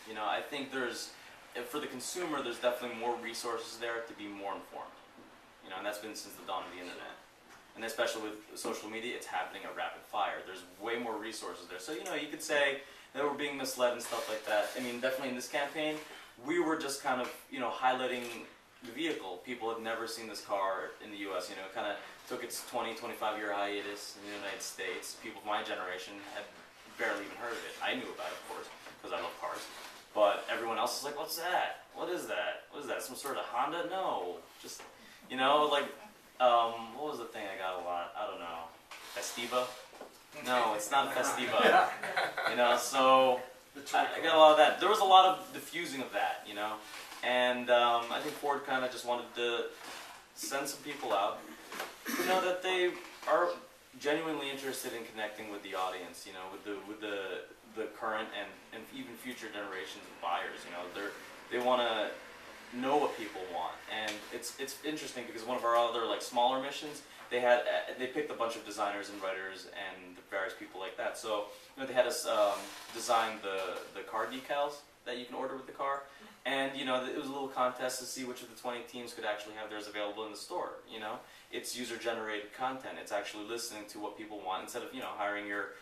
You know, I think for the consumer, there's definitely more resources there to be more informed. You know, and that's been since the dawn of the internet. And especially with social media, it's happening at rapid fire. There's way more resources there. So, you know, you could say that we're being misled and stuff like that. I mean, definitely in this campaign, we were just kind of, you know, highlighting the vehicle. People had never seen this car in the U.S., you know, it kind of took its 25-year hiatus in the United States. People of my generation had barely even heard of it. I knew about it, of course, because I love cars. But everyone else is like, what's that? What is that? What is that? Some sort of Honda? No. Just, you know, like, what was the thing I got a lot? I don't know. Festiva? No, it's not Festiva. You know, so I got a lot of that. There was a lot of diffusing of that, you know. And I think Ford kind of just wanted to send some people out, you know, that they are genuinely interested in connecting with the audience, you know, with the current and even future generations of buyers. You know, they want to know what people want, and it's interesting because one of our other like smaller missions, they picked a bunch of designers and writers and various people like that. So you know, they had us design the car decals that you can order with the car, and you know, it was a little contest to see which of the 20 teams could actually have theirs available in the store. You know, it's user-generated content. It's actually listening to what people want instead of, you know, hiring your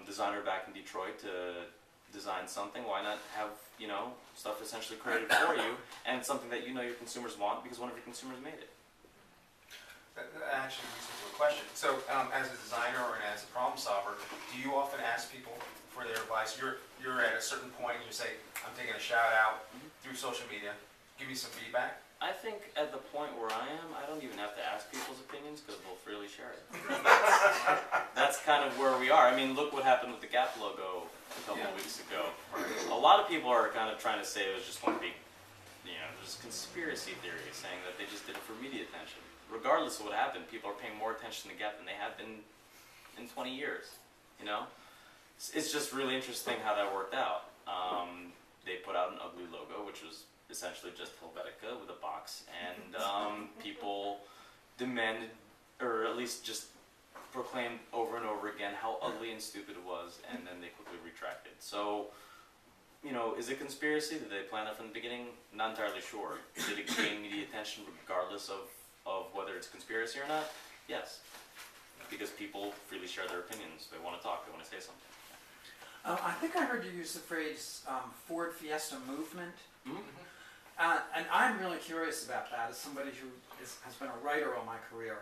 designer back in Detroit to design something. Why not have, you know, stuff essentially created for you and something that you know your consumers want because one of your consumers made it. That actually leads me to a question. So, as a designer or as a problem solver, do you often ask people for their advice? You're at a certain point and you say, I'm taking a shout out through social media. Give me some feedback. I think at the point where I am, I don't even have to ask people's opinions because they'll freely share it. That's kind of where we are. I mean, look what happened with the Gap logo a couple of weeks ago. A lot of people are kind of trying to say it was just one big, you know, there's conspiracy theory saying that they just did it for media attention. Regardless of what happened, people are paying more attention to Gap than they have been in 20 years, you know? It's just really interesting how that worked out. They put out an ugly logo, which was essentially just Helvetica with a box, and people demanded, or at least just proclaimed over and over again how ugly and stupid it was, and then they quickly retracted. So, you know, is it conspiracy? Did they plan that from the beginning? Not entirely sure. Did it gain media attention regardless of whether it's conspiracy or not? Yes. Because people freely share their opinions. They want to talk, they want to say something. I think I heard you use the phrase Ford Fiesta movement. Mm-hmm. And I'm really curious about that as somebody who has been a writer all my career.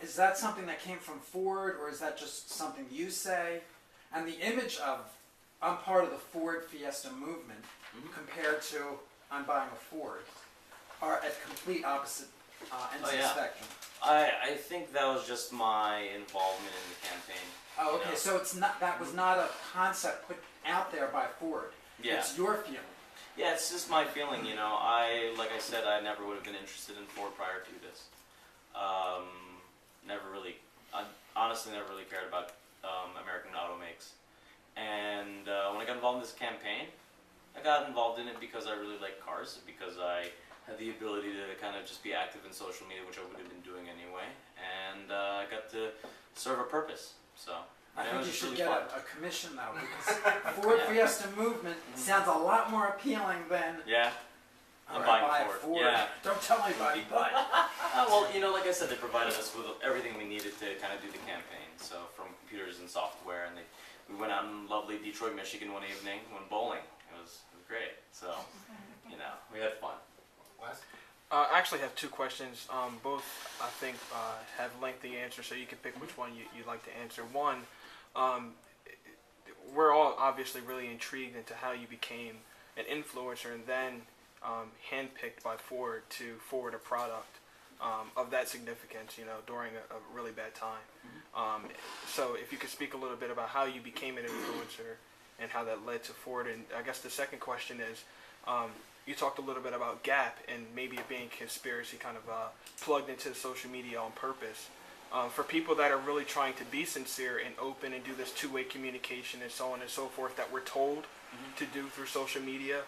Is that something that came from Ford, or is that just something you say? And the image of I'm part of the Ford Fiesta movement compared to I'm buying a Ford are at complete opposite ends of the spectrum. I think that was just my involvement in the campaign. Oh, okay. You know? So it's not, that was not a concept put out there by Ford. Yeah. It's your feeling. Yeah, it's just my feeling, you know. Like I said, I never would have been interested in Ford prior to this. I honestly never really cared about American auto makes. And when I got involved in this campaign, I got involved in it because I really like cars, because I had the ability to kind of just be active in social media, which I would have been doing anyway. And I got to serve a purpose, so. I think you should get a commission though, because Ford Fiesta movement sounds a lot more appealing than I'm buying Ford. Yeah. Don't tell anybody, but well, you know, like I said, they provided us with everything we needed to kind of do the campaign. So from computers and software, and we went out in lovely Detroit, Michigan one evening, went bowling. It was great. So, you know, we had fun. Wes? I actually have two questions. Both, I think, have lengthy answers, so you can pick which one you'd like to answer. One, we're all obviously really intrigued into how you became an influencer and then handpicked by Ford to forward a product of that significance, you know, during a really bad time. So if you could speak a little bit about how you became an influencer and how that led to Ford. And I guess the second question is, you talked a little bit about Gap and maybe it being conspiracy kind of plugged into social media on purpose. For people that are really trying to be sincere and open and do this two-way communication and so on and so forth that we're told to do through social media,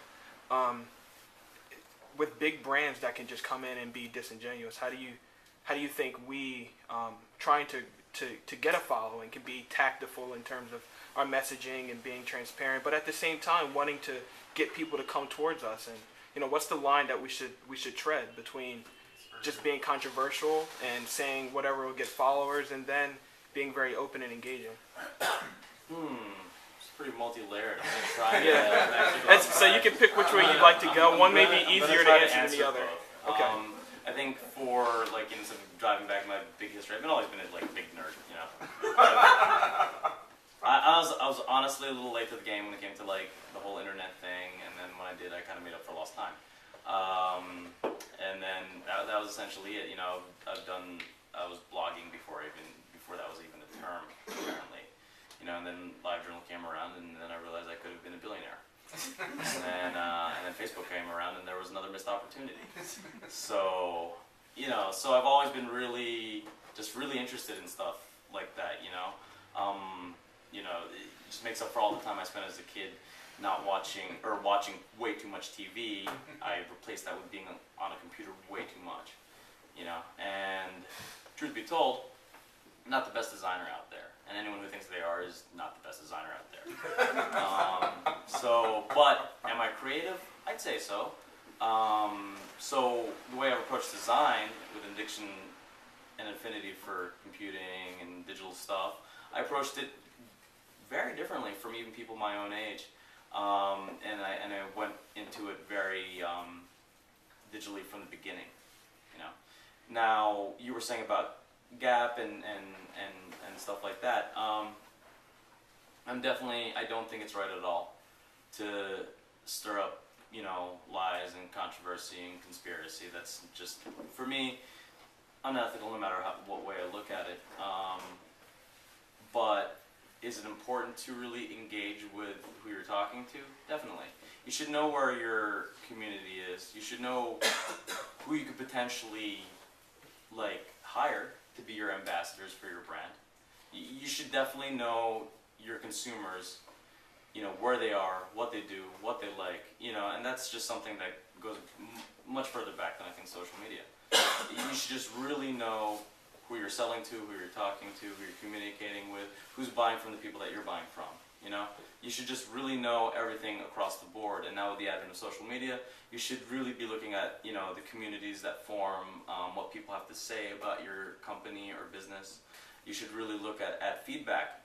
with big brands that can just come in and be disingenuous, how do you think we trying to get a following can be tactful in terms of our messaging and being transparent, but at the same time wanting to get people to come towards us. And what's the line that we should tread between just being controversial and saying whatever will get followers, and then being very open and engaging. It's pretty multi-layered. I'm gonna try. So you can pick which way you'd like to go. One may be easier to answer than the other. Both. Okay. I think for instead of driving back my big history, I've always been a big nerd. I was honestly a little late to the game when it came to the whole internet thing, and then when I did, I kind of made up for lost time. And then that was essentially it. I was blogging before that was even a term, apparently. And then LiveJournal came around, and then I realized I could have been a billionaire. and then Facebook came around, and there was another missed opportunity. So, so I've always been really interested in stuff like that. It just makes up for all the time I spent as a kid not watching or watching way too much TV. I replaced that with being on a computer way too much. And truth be told, not the best designer out there. And anyone who thinks they are is not the best designer out there. But am I creative? I'd say so. So the way I've approached design with an addiction and affinity for computing and digital stuff, I approached it very differently from even people my own age. And I went into it very digitally from the beginning. Now you were saying about Gap and stuff like that. I don't think it's right at all to stir up, lies and controversy and conspiracy. That's just, for me, unethical no matter what way I look at it. But is it important to really engage with who you're talking to? Definitely. You should know where your community is. You should know who you could potentially hire to be your ambassadors for your brand. You should definitely know your consumers, where they are, what they do, what they like, and that's just something that goes much further back than I think social media. You should just really know who you're selling to, who you're talking to, who you're communicating with, who's buying from the people that you're buying from. You should just really know everything across the board. And now with the advent of social media, you should really be looking at the communities that form, what people have to say about your company or business. You should really look at feedback.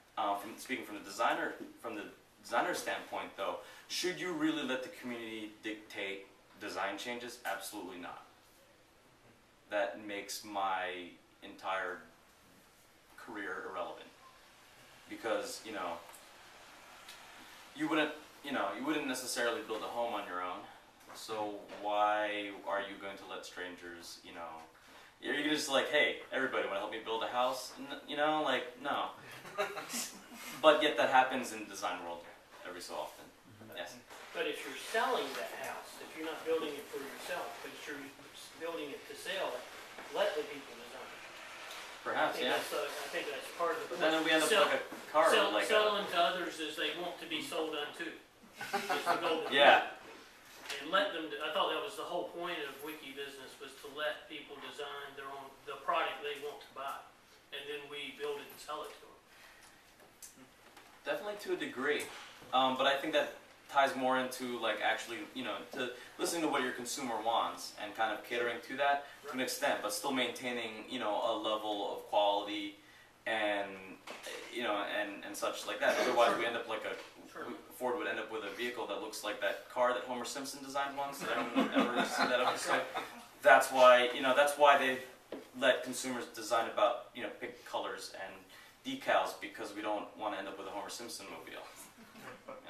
Speaking from the designer standpoint, though, should you really let the community dictate design changes? Absolutely not. That makes my entire career irrelevant, because you wouldn't necessarily build a home on your own. So why are you going to let strangers, you're just hey, everybody, want to help me build a house? No. But yet that happens in the design world every so often. Yes. But if you're selling that house, if you're not building it for yourself, but you're building it to sell, let the people design it. Perhaps, I think that's part of the. But then we end up like a car, selling to others as they want to be sold unto. It's the golden yeah. rule. And let them. I thought that was the whole point of Wiki Business, was to let people design the product they want to buy, and then we build it and sell it to them. Definitely to a degree, but I think that ties more into actually to listening to what your consumer wants and kind of catering to that to an extent, but still maintaining a level of quality and and such like that. Otherwise, we end up Ford would end up with a vehicle that looks like that car that Homer Simpson designed once. Did anyone ever see that episode? That's why they let consumers design about pick colors and decals, because we don't want to end up with a Homer Simpson mobile.